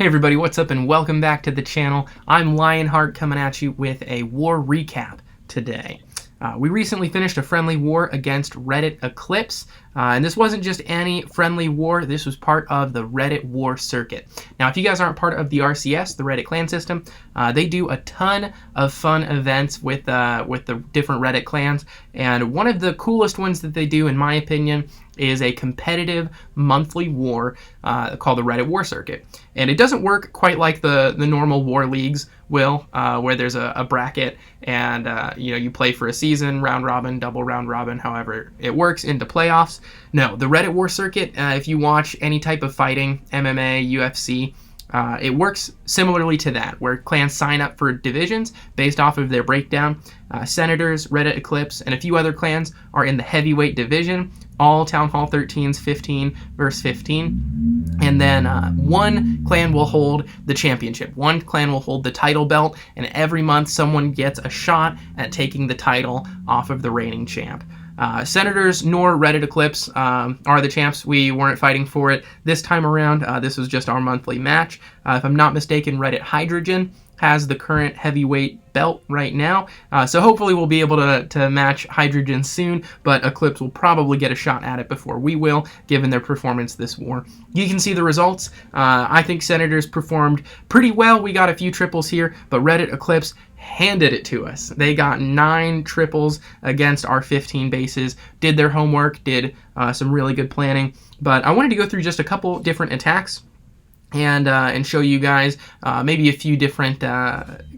Hey everybody, what's up and welcome back to the channel. I'm Lionheart coming at you with a war recap today. We recently finished a friendly war against Reddit Eclipse, and this wasn't just any friendly war, this was part of the Reddit war circuit. Now if you guys aren't part of the RCS, the Reddit clan system, they do a ton of fun events with the different Reddit clans, and one of the coolest ones that they do, in my opinion, is a competitive monthly war called the Reddit War Circuit. And it doesn't work quite like the normal war leagues will, where there's a bracket and you play for a season, round robin, double round robin, however it works, into playoffs. No, the Reddit War Circuit, if you watch any type of fighting, MMA, UFC, it works similarly to that, where clans sign up for divisions based off of their breakdown. Senators, Reddit Eclipse, and a few other clans are in the heavyweight division, all Town Hall 13s, 15 versus 15. And then one clan will hold the championship. One clan will hold the title belt, and every month someone gets a shot at taking the title off of the reigning champ. Senators nor Reddit Eclipse are the champs. We weren't fighting for it this time around. This was just our monthly match. If I'm not mistaken, Reddit Hydrogen has the current heavyweight belt right now. So hopefully we'll be able to match Hydrogen soon, but Eclipse will probably get a shot at it before we will, given their performance this war. You can see the results. I think Senators performed pretty well. We got a few triples here, but Reddit Eclipse handed it to us. They got 9 triples against our 15 bases, did their homework, did some really good planning. But I wanted to go through just a couple different attacks and show you guys maybe a few different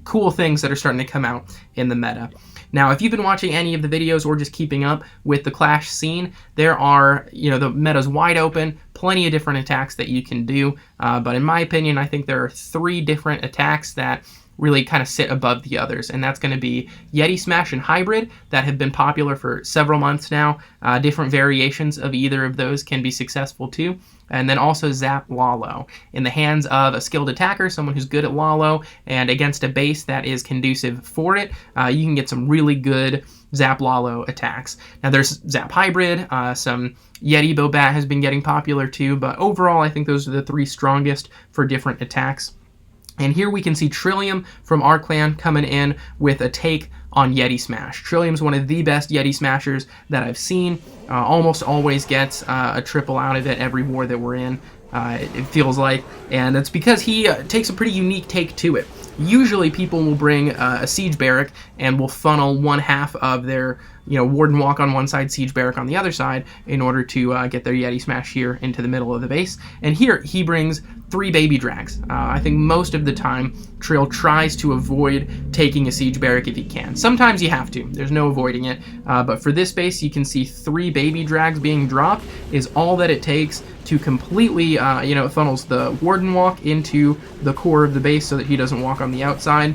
cool things that are starting to come out in the meta. Now, if you've been watching any of the videos or just keeping up with the Clash scene, there are, the meta's wide open, plenty of different attacks that you can do. But in my opinion, I think there are 3 different attacks that really kind of sit above the others, and that's going to be Yeti Smash and Hybrid that have been popular for several months now. Different variations of either of those can be successful too. And then also Zap Lalo. In the hands of a skilled attacker, someone who's good at Lalo, and against a base that is conducive for it, you can get some really good Zap Lalo attacks. Now there's Zap Hybrid, some Yeti Bobat has been getting popular too, but overall I think those are the 3 strongest for different attacks. And here we can see Trillium from our clan coming in with a take on Yeti Smash. Trillium's one of the best Yeti Smashers that I've seen. Almost always gets a triple out of it every war that we're in, it feels like. And it's because he takes a pretty unique take to it. Usually people will bring a Siege Barrack and will funnel one half of their Warden Walk on one side, Siege Barrack on the other side, in order to get their Yeti Smash here into the middle of the base. And here he brings 3 baby drags. I think most of the time Trill tries to avoid taking a Siege Barrack if he can. Sometimes you have to, there's no avoiding it, but for this base you can see 3 baby drags being dropped is all that it takes to completely, it funnels the Warden Walk into the core of the base so that he doesn't walk on the outside,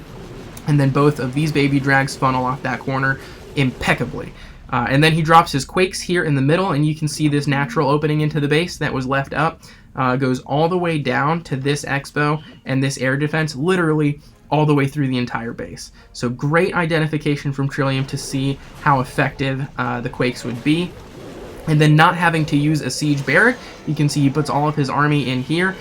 and then both of these baby drags funnel off that corner impeccably. And then he drops his Quakes here in the middle, and you can see this natural opening into the base that was left up goes all the way down to this Expo and this air defense, literally all the way through the entire base. So great identification from Trillium to see how effective the Quakes would be. And then not having to use a Siege Barrack, you can see he puts all of his army in here.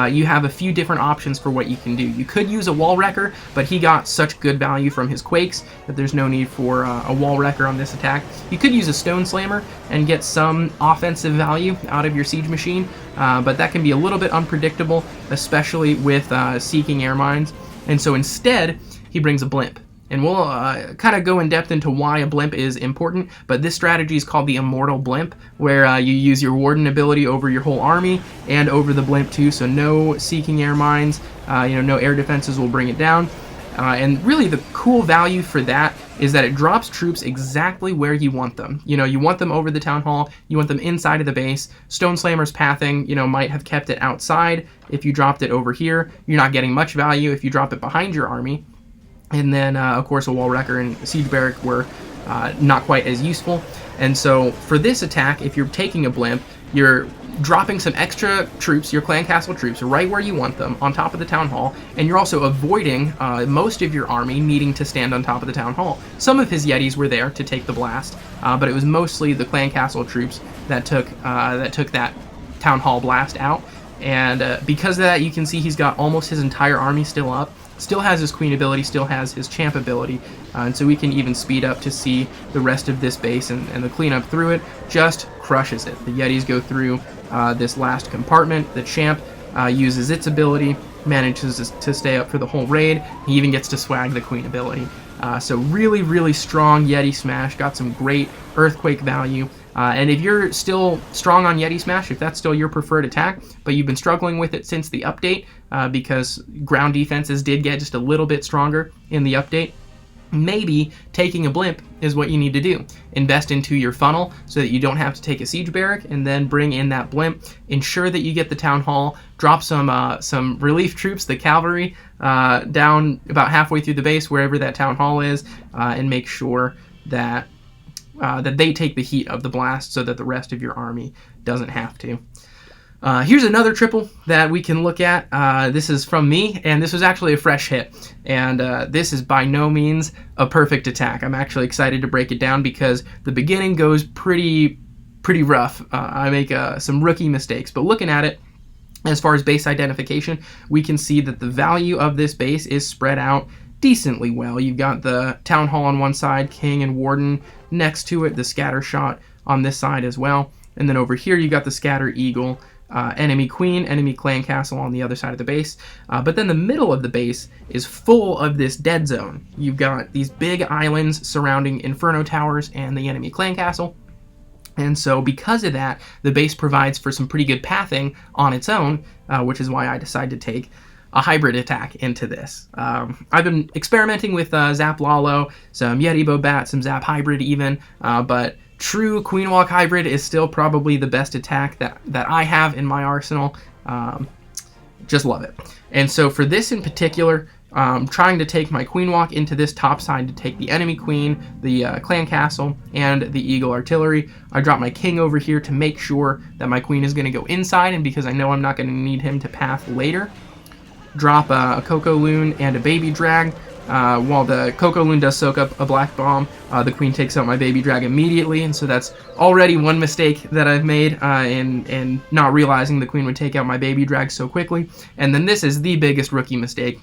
You have a few different options for what you can do. You could use a Wall Wrecker, but he got such good value from his Quakes that there's no need for a Wall Wrecker on this attack. You could use a Stone Slammer and get some offensive value out of your Siege Machine, but that can be a little bit unpredictable, especially with Seeking Air Mines. And so instead, he brings a Blimp. And we'll kind of go in depth into why a Blimp is important, but this strategy is called the Immortal Blimp, where you use your Warden ability over your whole army and over the Blimp too, so no Seeking Air Mines, no air defenses will bring it down. And really the cool value for that is that it drops troops exactly where you want them. You want them over the Town Hall, you want them inside of the base. Stone Slammer's pathing, might have kept it outside. If you dropped it over here, you're not getting much value. If you drop it behind your army, and then, of course, a Wall Wrecker and Siege Barrack were not quite as useful. And so for this attack, if you're taking a Blimp, you're dropping some extra troops, your Clan Castle troops, right where you want them, on top of the Town Hall, and you're also avoiding most of your army needing to stand on top of the Town Hall. Some of his Yetis were there to take the blast, but it was mostly the Clan Castle troops that took that Town Hall blast out. And because of that, you can see he's got almost his entire army still up. Still has his queen ability, still has his champ ability, and so we can even speed up to see the rest of this base, and the cleanup through it just crushes it. The Yetis go through this last compartment. The champ uses its ability, manages to stay up for the whole raid. He even gets to swag the queen ability. So really, really strong Yeti Smash. Got some great earthquake value. And if you're still strong on Yeti Smash, if that's still your preferred attack, but you've been struggling with it since the update because ground defenses did get just a little bit stronger in the update, maybe taking a blimp is what you need to do. Invest into your funnel so that you don't have to take a siege barrack, and then bring in that blimp. Ensure that you get the town hall. Drop some relief troops, the cavalry, down about halfway through the base, wherever that town hall is, and make sure that they take the heat of the blast so that the rest of your army doesn't have to. Here's another triple that we can look at. This is from me, and this was actually a fresh hit. And this is by no means a perfect attack. I'm actually excited to break it down because the beginning goes pretty rough. I make some rookie mistakes, but looking at it, as far as base identification, we can see that the value of this base is spread out decently well. You've got the Town Hall on one side, King and Warden next to it, the Scatter Shot on this side as well, and then over here you got the Scatter Eagle, enemy Queen, enemy Clan Castle on the other side of the base. But then the middle of the base is full of this dead zone. You've got these big islands surrounding Inferno Towers and the enemy Clan Castle. And so because of that, the base provides for some pretty good pathing on its own, which is why I decided to take a hybrid attack into this. I've been experimenting with Zap Lalo, some Yeti Bobat, some Zap Hybrid even, but true Queen Walk Hybrid is still probably the best attack that I have in my arsenal. Just love it. And so for this in particular, trying to take my Queen Walk into this top side to take the enemy Queen, the Clan Castle, and the Eagle Artillery. I drop my King over here to make sure that my Queen is going to go inside, and because I know I'm not going to need him to path later, drop a Coco Loon and a Baby Drag. While the Coco Loon does soak up a Black Bomb, the Queen takes out my Baby Drag immediately, and so that's already one mistake that I've made in not realizing the Queen would take out my Baby Drag so quickly. And then this is the biggest rookie mistake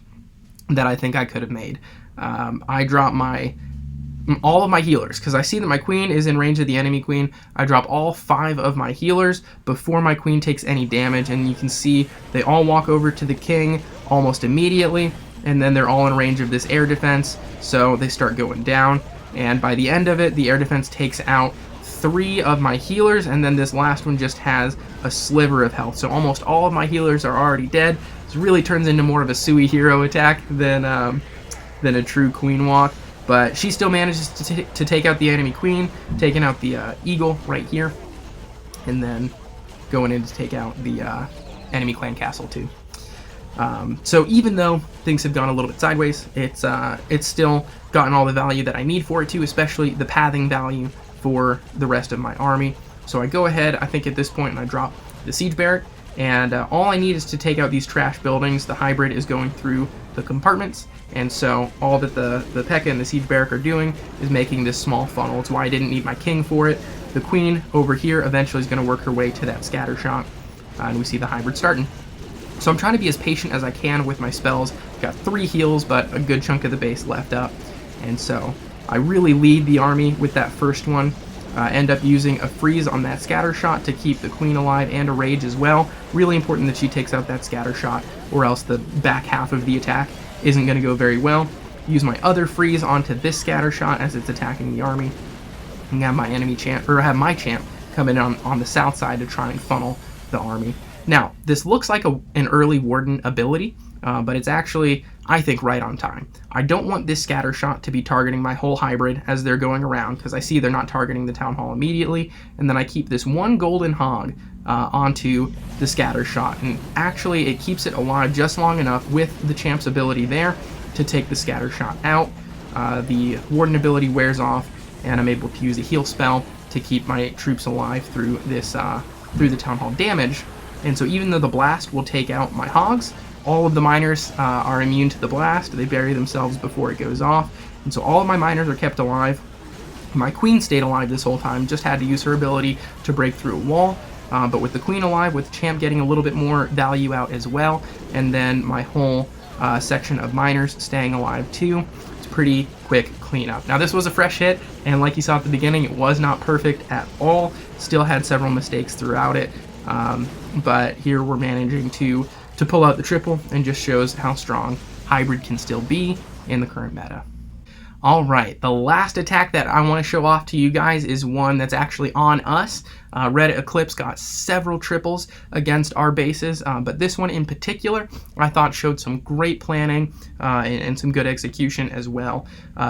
that I think I could have made. I drop all of my healers, because I see that my Queen is in range of the enemy Queen. I drop all 5 of my healers before my Queen takes any damage, and you can see they all walk over to the King almost immediately, and then they're all in range of this air defense, so they start going down, and by the end of it, the air defense takes out 3 of my healers, and then this last one just has a sliver of health, so almost all of my healers are already dead. This really turns into more of a Sui hero attack than a true Queen Walk, but she still manages to take out the enemy Queen, taking out the Eagle right here, and then going in to take out the enemy Clan Castle too. So even though things have gone a little bit sideways, it's still gotten all the value that I need for it to, especially the pathing value for the rest of my army. So I go ahead, I think at this point, and I drop the Siege Barrack, and all I need is to take out these trash buildings. The hybrid is going through the compartments, and so all that the P.E.K.K.A. and the Siege Barrack are doing is making this small funnel. It's why I didn't need my King for it. The Queen over here eventually is going to work her way to that Scatter Shot, and we see the hybrid starting. So I'm trying to be as patient as I can with my spells. Got 3 heals, but a good chunk of the base left up. And so I really lead the army with that first one. End up using a freeze on that Scatter Shot to keep the Queen alive, and a rage as well. Really important that she takes out that Scatter Shot, or else the back half of the attack isn't going to go very well. Use my other freeze onto this Scatter Shot as it's attacking the army. And have my enemy champ, or have my champ, come in on the south side to try and funnel the army. Now, this looks like an early Warden ability, but it's actually, I think, right on time. I don't want this Scatter Shot to be targeting my whole hybrid as they're going around, because I see they're not targeting the Town Hall immediately, and then I keep this one Golden Hog onto the Scatter Shot, and actually it keeps it alive just long enough with the Champ's ability there to take the Scatter Shot out. The Warden ability wears off, and I'm able to use a heal spell to keep my troops alive through this through the Town Hall damage. And so even though the blast will take out my hogs, all of the miners are immune to the blast. They bury themselves before it goes off. And so all of my miners are kept alive. My Queen stayed alive this whole time, just had to use her ability to break through a wall. but with the queen alive, with the champ getting a little bit more value out as well, and then my whole section of miners staying alive too, it's pretty quick cleanup. Now this was a fresh hit, and like you saw at the beginning, it was not perfect at all. Still had several mistakes throughout it, but here we're managing to pull out the triple, and just shows how strong hybrid can still be in the current meta. All right, the last attack that I want to show off to you guys is one that's actually on us. Reddit Eclipse got several triples against our bases, but this one in particular I thought showed some great planning and some good execution as well.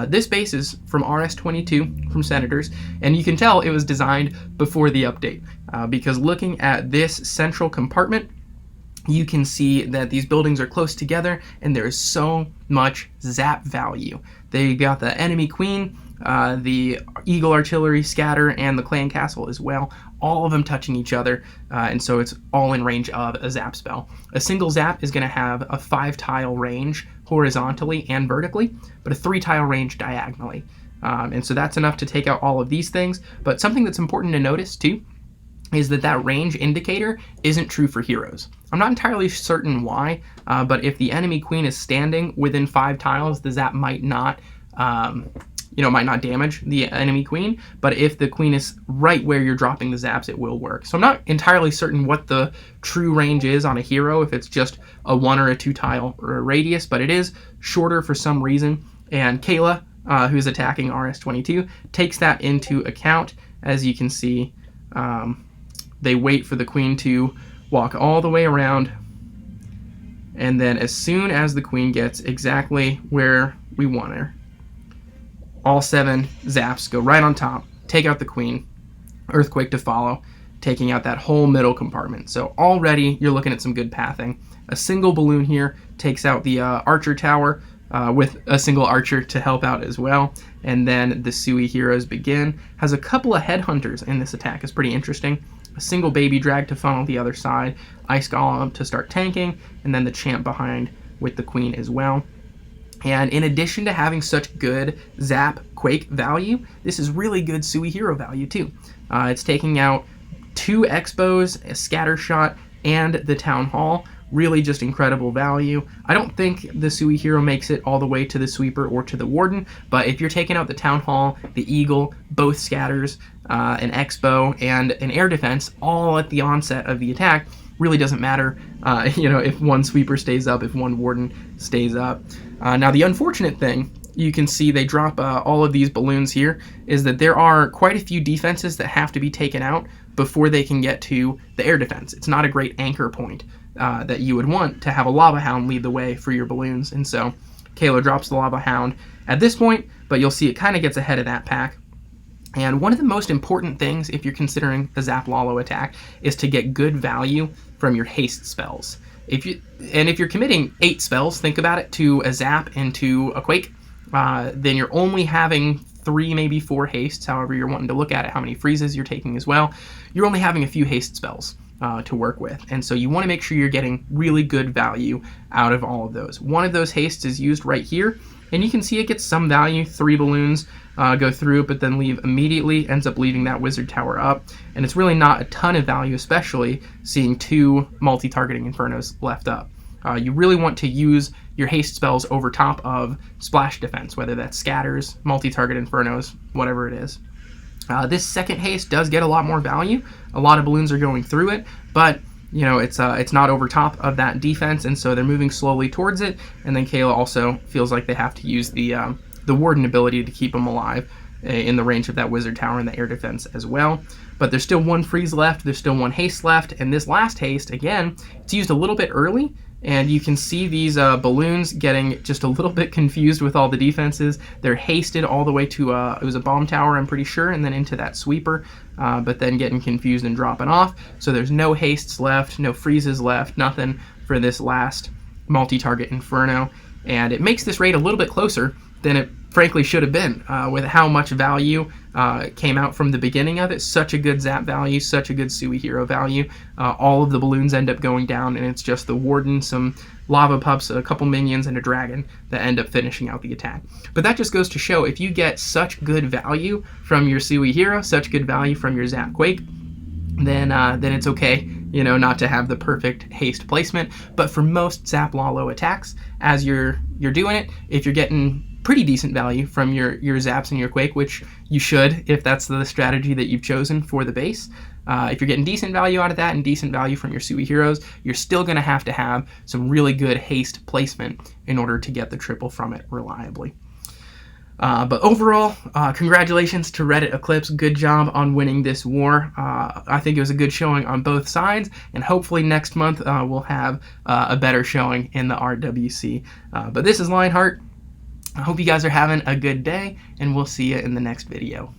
This base is from RS-22 from Senators, and you can tell it was designed before the update because looking at this central compartment, you can see that these buildings are close together and there is so much zap value. They got the enemy queen, the eagle artillery scatter, and the clan castle as well, all of them touching each other, and so it's all in range of a zap spell. A single zap is going to have a 5-tile range horizontally and vertically, but a 3-tile range diagonally, and so that's enough to take out all of these things. But something that's important to notice too is that range indicator isn't true for heroes. I'm not entirely certain why, but if the enemy queen is standing within 5 tiles, the zap might not, might not damage the enemy queen. But if the queen is right where you're dropping the zaps, it will work. So I'm not entirely certain what the true range is on a hero, if it's just a 1 or a 2 tile radius, but it is shorter for some reason. And Kayla, who's attacking RS-22, takes that into account. As you can see, they wait for the queen to walk all the way around, and then as soon as the queen gets exactly where we want her, all 7 zaps go right on top, take out the queen, earthquake to follow, taking out that whole middle compartment. So already you're looking at some good pathing. A single balloon here takes out the archer tower with a single archer to help out as well. And then the Sui heroes begin. Has a couple of headhunters in this attack. It's pretty interesting. A single baby drag to funnel the other side, ice golem to start tanking, and then the champ behind with the queen as well. And in addition to having such good zap quake value, this is really good Sui hero value too. It's taking out 2 expos, a scatter shot, and the town hall. Really just incredible value. I don't think the Sui hero makes it all the way to the sweeper or to the warden, but if you're taking out the town hall, the eagle, both scatters, an expo, and an air defense all at the onset of the attack, really doesn't matter if one sweeper stays up, if one warden stays up. Now the unfortunate thing, you can see they drop all of these balloons here, is that there are quite a few defenses that have to be taken out before they can get to the air defense. It's not a great anchor point that you would want to have a lava hound lead the way for your balloons, and so Kayla drops the lava hound at this point, but you'll see it kind of gets ahead of that pack. And one of the most important things if you're considering a Zap Lalo attack is to get good value from your haste spells. If you're committing 8 spells, think about it, to a zap and to a quake, then you're only having 3, maybe 4 hastes, however you're wanting to look at it, how many freezes you're taking as well. You're only having a few haste spells to work with, and so you want to make sure you're getting really good value out of all of those. One of those hastes is used right here, and you can see it gets some value. 3 balloons go through, but then leave immediately, ends up leaving that wizard tower up, and it's really not a ton of value, especially seeing 2 multi-targeting infernos left up. You really want to use your haste spells over top of splash defense, whether that's scatters, multi-target infernos, whatever it is. This second haste does get a lot more value. A lot of balloons are going through it, but it's not over top of that defense, and so they're moving slowly towards it. And then Kayla also feels like they have to use the warden ability to keep them alive in the range of that wizard tower and the air defense as well. But there's still 1 freeze left, there's still 1 haste left, and this last haste, again, it's used a little bit early, and you can see these balloons getting just a little bit confused with all the defenses. They're hasted all the way to, it was a bomb tower, I'm pretty sure, and then into that sweeper, but then getting confused and dropping off. So there's no hastes left, no freezes left, nothing for this last multi-target inferno, and it makes this raid a little bit closer than it frankly should have been, with how much value came out from the beginning of it. Such a good zap value, such a good Sui hero value. All of the balloons end up going down, and it's just the warden, some lava pups, a couple minions, and a dragon that end up finishing out the attack. But that just goes to show, if you get such good value from your Sui hero, such good value from your Zap Quake, then it's okay, not to have the perfect haste placement. But for most Zap Lalo attacks, as you're doing it, if you're getting pretty decent value from your zaps and your quake, which you should if that's the strategy that you've chosen for the base. If you're getting decent value out of that and decent value from your Sui heroes, you're still going to have some really good haste placement in order to get the triple from it reliably. But overall, congratulations to Reddit Eclipse. Good job on winning this war. I think it was a good showing on both sides, and hopefully next month we'll have a better showing in the RWC. But this is Lionheart. I hope you guys are having a good day, and we'll see you in the next video.